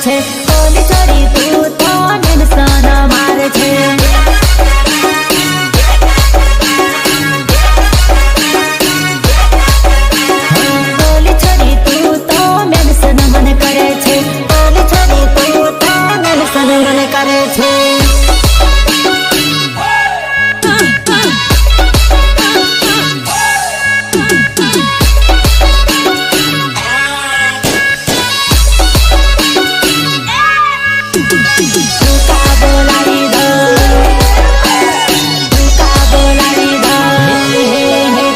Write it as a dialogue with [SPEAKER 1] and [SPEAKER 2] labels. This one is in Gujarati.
[SPEAKER 1] છે ઓલી છોરી તું તો ટેન્શન મારે છે ઓલી છોરી તું તો ટેન્શન મને કરે છે ઓલી છોરી તું તો ટેન્શન મને કરે છે